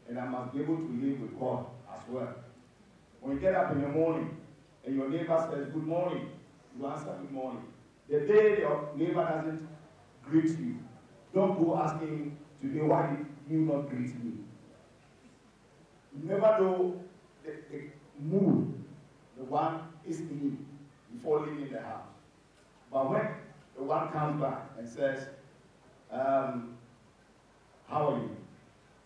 and I must be able to live with God as well. When you get up in the morning and your neighbor says good morning, you answer good morning. The day your neighbor doesn't greet you, don't go asking today, why did you not greet me? You never know the mood the one is in before leaving the house. But when the one comes back and says, how are you?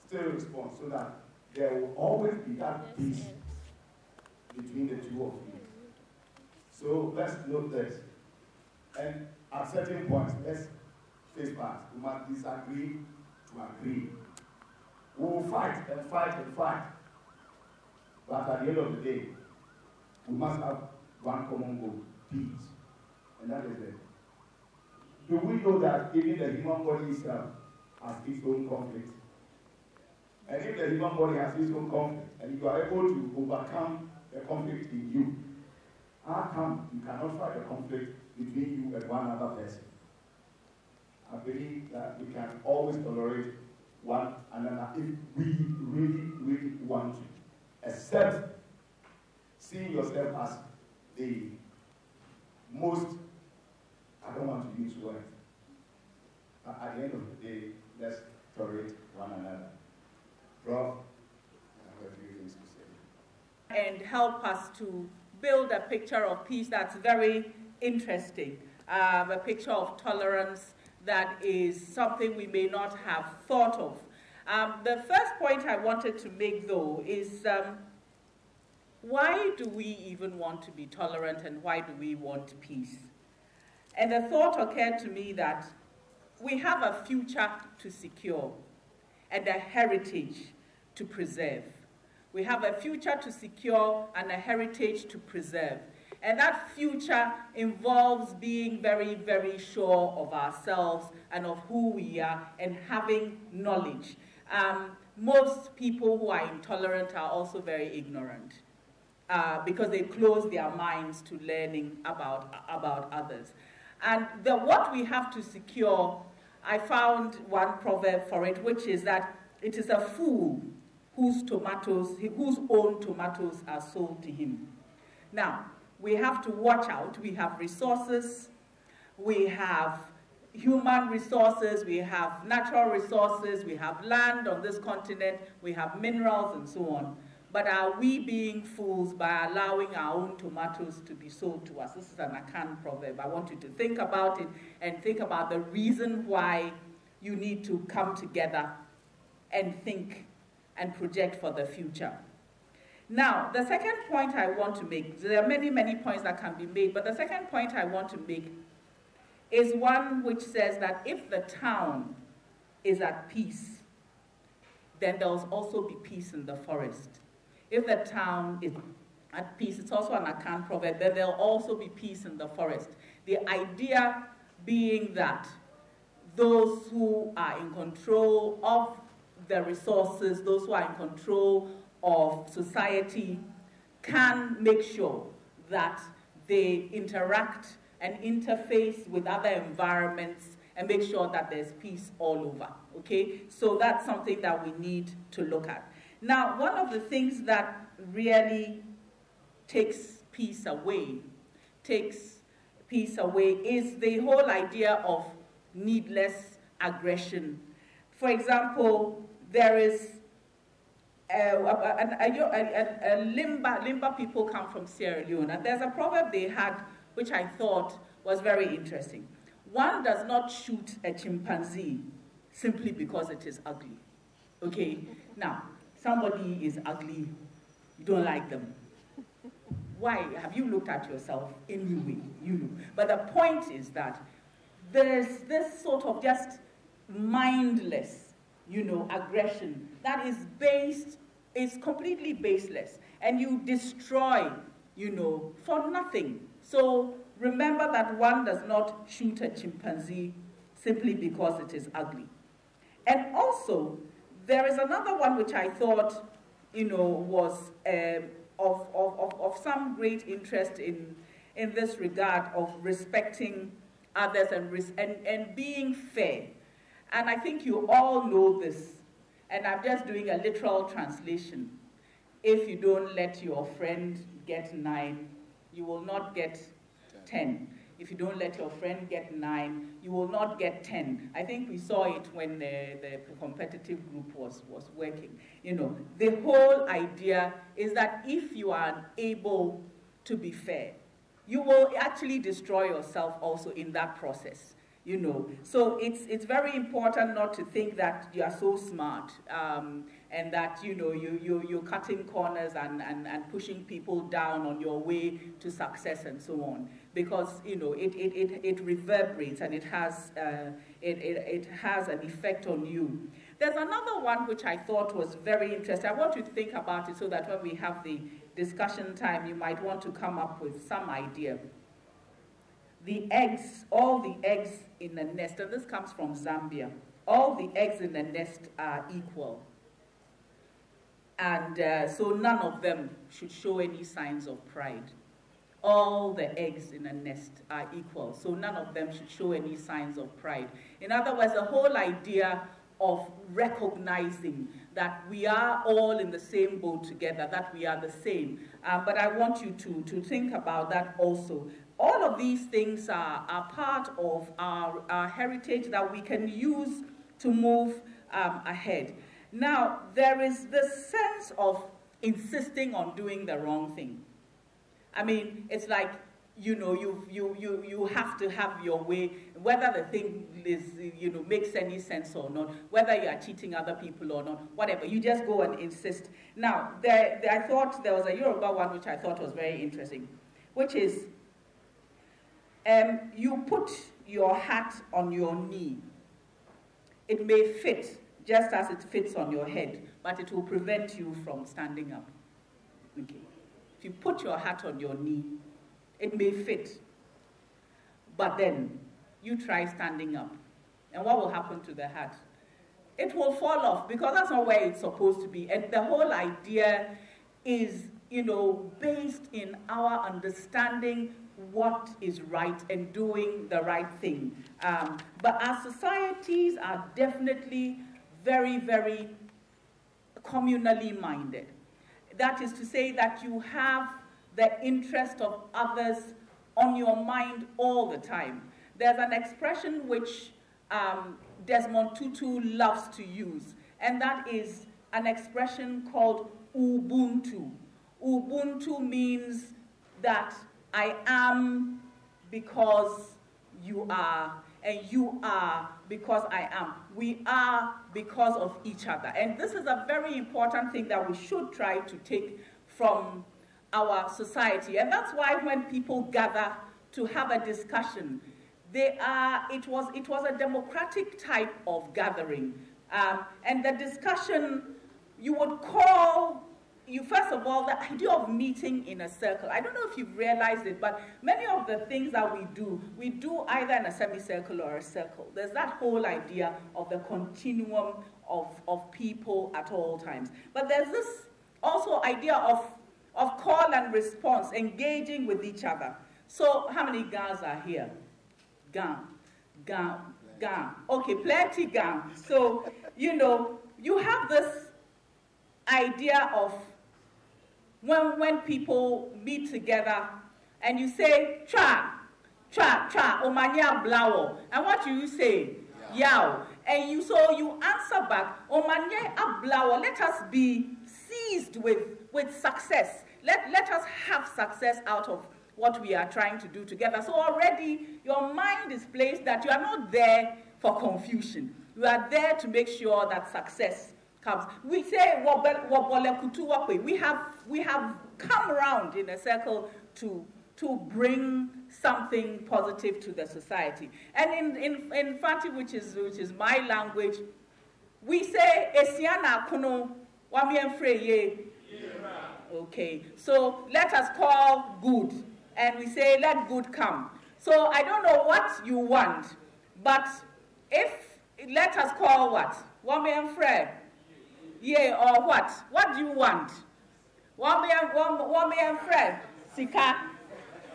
Still respond, so that there will always be that peace between the two of you. So let's note this. And at certain points, let's face facts. We must disagree to agree. We will fight and fight and fight. But at the end of the day, we must have one common goal, peace. And that is it. Do we know that even the human body itself has its own conflict? And if the human body has its own conflict, and you are able to overcome the conflict in you, how come you cannot fight the conflict between you and one other person? I believe that we can always tolerate one another if we really, really want to. Except seeing yourself as the most, I don't want to use words, but at the end of the day, let's tolerate one another. Prof, I have a few things to say. And help us to build a picture of peace that's very interesting, a picture of tolerance that is something we may not have thought of. The first point I wanted to make, though, is why do we even want to be tolerant and why do we want peace? And the thought occurred to me that we have a future to secure and a heritage to preserve. We have a future to secure and a heritage to preserve. And that future involves being very, very sure of ourselves and of who we are and having knowledge. Most people who are intolerant are also very ignorant because they close their minds to learning about others. And what we have to secure, I found one proverb for it, which is that it is a fool whose own tomatoes are sold to him. Now, we have to watch out. We have resources, we have human resources, we have natural resources, we have land on this continent, we have minerals and so on. But are we being fools by allowing our own tomatoes to be sold to us? This is an Akan proverb. I want you to think about it and think about the reason why you need to come together and think and project for the future. Now, the second point I want to make, there are many, many points that can be made, but the second point I want to make is one which says that if the town is at peace, then there will also be peace in the forest. If the town is at peace, it's also an Akan proverb, then there will also be peace in the forest. The idea being that those who are in control of the resources, those who are in control of society, can make sure that they interact and interface with other environments and make sure that there's peace all over, okay? So that's something that we need to look at. Now, one of the things that really takes peace away is the whole idea of needless aggression. For example, there is Limba people come from Sierra Leone, and there's a proverb they had which I thought was very interesting. One does not shoot a chimpanzee simply because it is ugly. Okay? Now, somebody is ugly, you don't like them. Why? Have you looked at yourself? Anyway, you know. But the point is that there's this sort of just mindless, aggression that is completely baseless, and you destroy, for nothing. So remember that one does not shoot a chimpanzee simply because it is ugly. And also, there is another one which I thought, was of some great interest in this regard of respecting others and being fair. And I think you all know this, And I'm just doing a literal translation. If you don't let your friend get 9, you will not get 10. If you don't let your friend get 9, you will not get 10. I think we saw it when the competitive group was working. You know, the whole idea is that if you are unable to be fair, you will actually destroy yourself also in that process. You know, so it's very important not to think that you are so smart and that, you know, you're cutting corners and pushing people down on your way to success and so on, because, you know, it reverberates and it has an effect on you. There's another one which I thought was very interesting. I want you to think about it so that when we have the discussion time, you might want to come up with some idea. The eggs, all the eggs in a nest, and this comes from Zambia, all the eggs in a nest are equal. And so none of them should show any signs of pride. All the eggs in a nest are equal, so none of them should show any signs of pride. In other words, the whole idea of recognizing that we are all in the same boat together, that we are the same. But I want you to think about that also. All of these things are part of our heritage that we can use to move ahead. Now, there is this sense of insisting on doing the wrong thing. I mean, it's like, you know, you have to have your way, whether the thing is, you know, makes any sense or not, whether you are cheating other people or not, whatever, you just go and insist. Now, I thought there was a Yoruba one which I thought was very interesting, which is, you put your hat on your knee. It may fit just as it fits on your head, but it will prevent you from standing up. Okay. If you put your hat on your knee, it may fit, but then you try standing up. And what will happen to the hat? It will fall off, because that's not where it's supposed to be. And the whole idea is, you know, based in our understanding what is right and doing the right thing. But our societies are definitely very, very communally minded. That is to say that you have the interest of others on your mind all the time. There's an expression which Desmond Tutu loves to use, and that is an expression called Ubuntu. Ubuntu means that I am because you are, and you are because I am. We are because of each other. And this is a very important thing that we should try to take from our society. And that's why when people gather to have a discussion, it was a democratic type of gathering. And the discussion, you would call, first of all, the idea of meeting in a circle. I don't know if you've realized it, but many of the things that we do either in a semicircle or a circle. There's that whole idea of the continuum of people at all times. But there's this also idea of call and response, engaging with each other. So how many Gans are here? Gan. Okay, plenty Gan. So, you know, you have this idea of when people meet together and you say, tra, omanya blawo. And what do you say? Yao. And so you answer back, omanya ablawo. Let us be seized with success. Let us have success out of what we are trying to do together. So already your mind is placed that you are not there for confusion. You are there to make sure that success comes. We say we have come around in a circle to bring something positive to the society. And in Fanti, which is my language, we say esiana kuno wamienfreye. Okay, so let us call good, and we say let good come. So I don't know what you want, but let us call what? Wamienfre. Yeah, or what? What do you want? Wamienfre. Sika.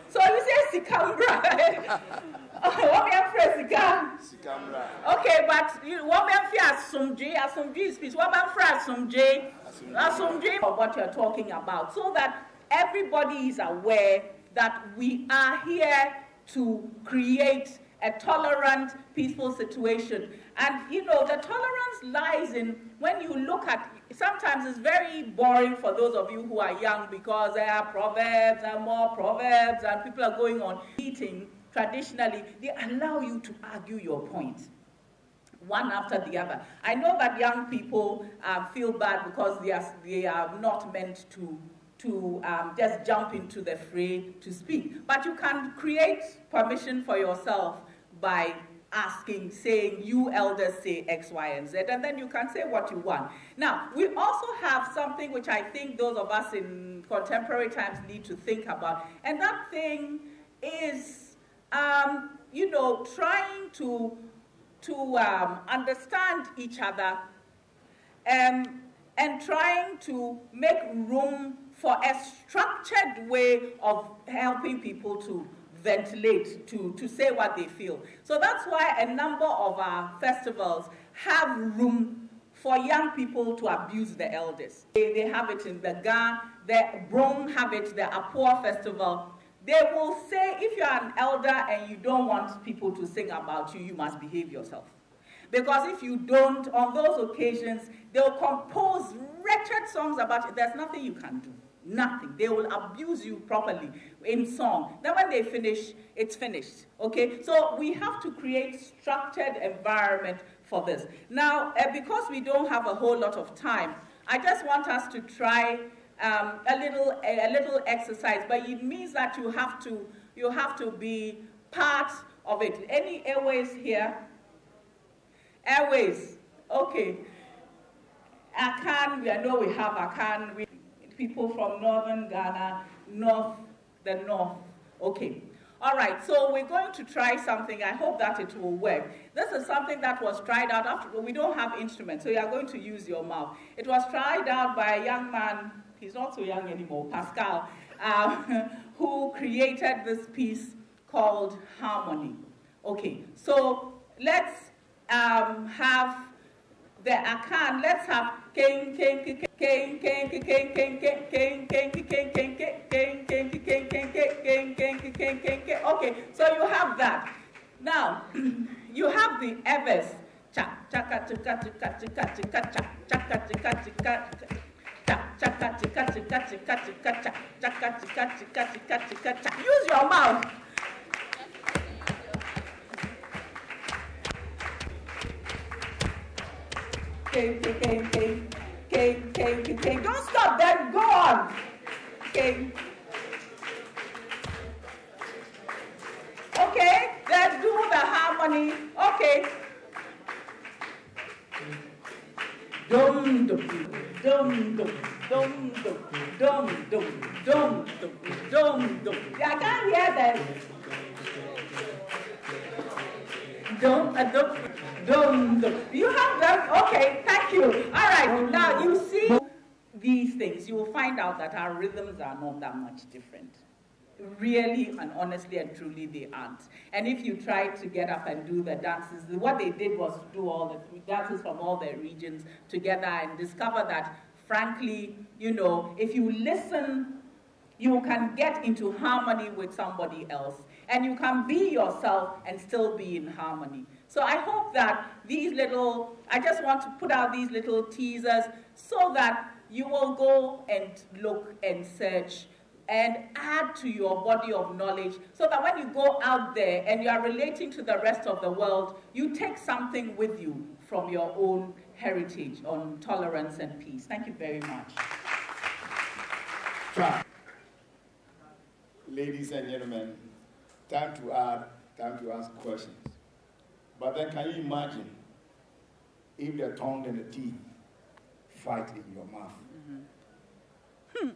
So you say Sikambra. Okay, but what is peace? What you're talking about, so that everybody is aware that we are here to create a tolerant, peaceful situation. And the tolerance lies in, when you look at, sometimes it's very boring for those of you who are young because there are proverbs and more proverbs and people are going on eating. Traditionally, they allow you to argue your point, one after the other. I know that young people feel bad because they are not meant to just jump into the fray to speak. But you can create permission for yourself by asking, saying, you elders say X, Y, and Z, and then you can say what you want. Now, we also have something which I think those of us in contemporary times need to think about, and that thing is trying to understand each other and trying to make room for a structured way of helping people to ventilate, to say what they feel. So that's why a number of our festivals have room for young people to abuse the elders. They have it in the Ga, the Brong have it, the Apua festival. They will say, if you're an elder and you don't want people to sing about you, you must behave yourself. Because if you don't, on those occasions, they'll compose wretched songs about you. There's nothing you can do. Nothing. They will abuse you properly in song. Then when they finish, it's finished. Okay? So we have to create structured environment for this. Now, because we don't have a whole lot of time, I just want us to try a little exercise, but it means that you have to be part of it. Any airways here? Airways, okay. Akan, I know we have Akan. People from northern Ghana, the north. Okay. All right, so we're going to try something. I hope that it will work. This is something that was tried out after. We don't have instruments, so you are going to use your mouth. It was tried out by a young man. He's not so young anymore, Pascal, who created this piece called Harmony. Okay, so let's have the Akan. Let's have okay. So you have that. Now you have the Evers. Use your mouth. Don't stop then, go on. Okay, let's do the harmony. Okay. Dum dum dum dum dum dum dum dum dum dum. I can't hear that. Dum. You have that? Okay, thank you. All right, now you see these things, you will find out that our rhythms are not that much different. Really and honestly and truly they aren't. And if you try to get up and do the dances, what they did was to do all the dances from all the regions together and discover that, frankly, if you listen, you can get into harmony with somebody else. And you can be yourself and still be in harmony. So I hope that I just want to put out these little teasers so that you will go and look and search and add to your body of knowledge so that when you go out there and you are relating to the rest of the world, you take something with you from your own heritage on tolerance and peace. Thank you very much. Ladies and gentlemen, time to add, time to ask questions. But then can you imagine if the tongue and the teeth fight in your mouth? Mm-hmm.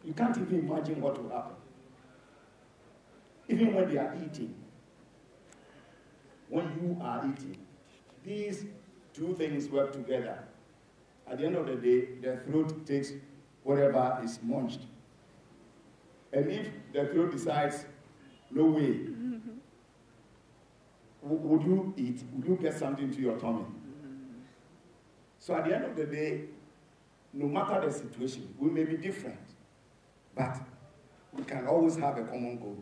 You can't even imagine what will happen. Even when they are eating, when you are eating, these two things work together. At the end of the day, the throat takes whatever is munched. And if the throat decides, no way, would you eat? Would you get something to your tummy? So at the end of the day, no matter the situation, we may be different, but we can always have a common goal.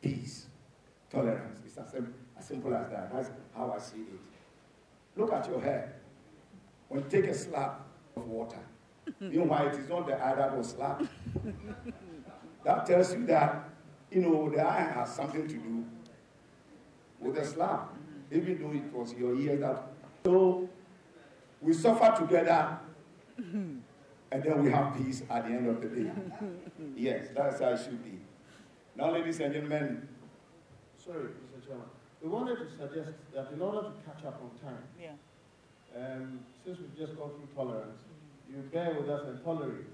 Peace, tolerance. It's as simple as that. That's how I see it. Look at your hair. When you take a slap of water, you know why it is not the eye that was slapped? That tells you that, the eye has something to do with the slap, even though it was your ear that. So we suffer together, and then we have peace at the end of the day. Yes, that's how it should be. Now, ladies and gentlemen. Sorry, Mr. Chairman. We wanted to suggest that in order to catch up on time, since we've just gone through tolerance, you bear with us and tolerate,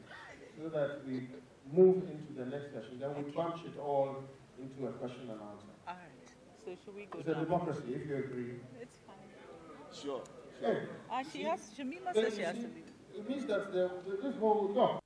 so that we move into the next session. Then we bunch it all into a question and answer. All right. So should we go It's a democracy, if you agree. It's fine. Sure. Hey, Shamima says she has to be. it means that this whole, no.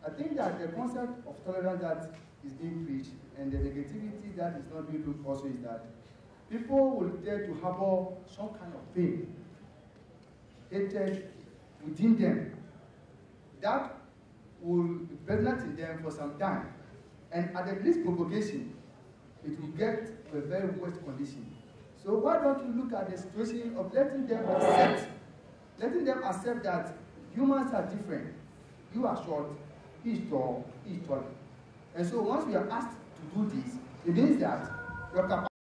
I think that the concept of tolerance that is being preached and the negativity that is not being looked also is that people will dare to harbor some kind of pain, hatred within them. That will be prevalent in them for some time. And at the least provocation, it will get to a very worst condition. So why don't you look at the situation of letting them accept that humans are different. You are short, he is tall, he is taller. And so once we are asked to do this, it means that your capacity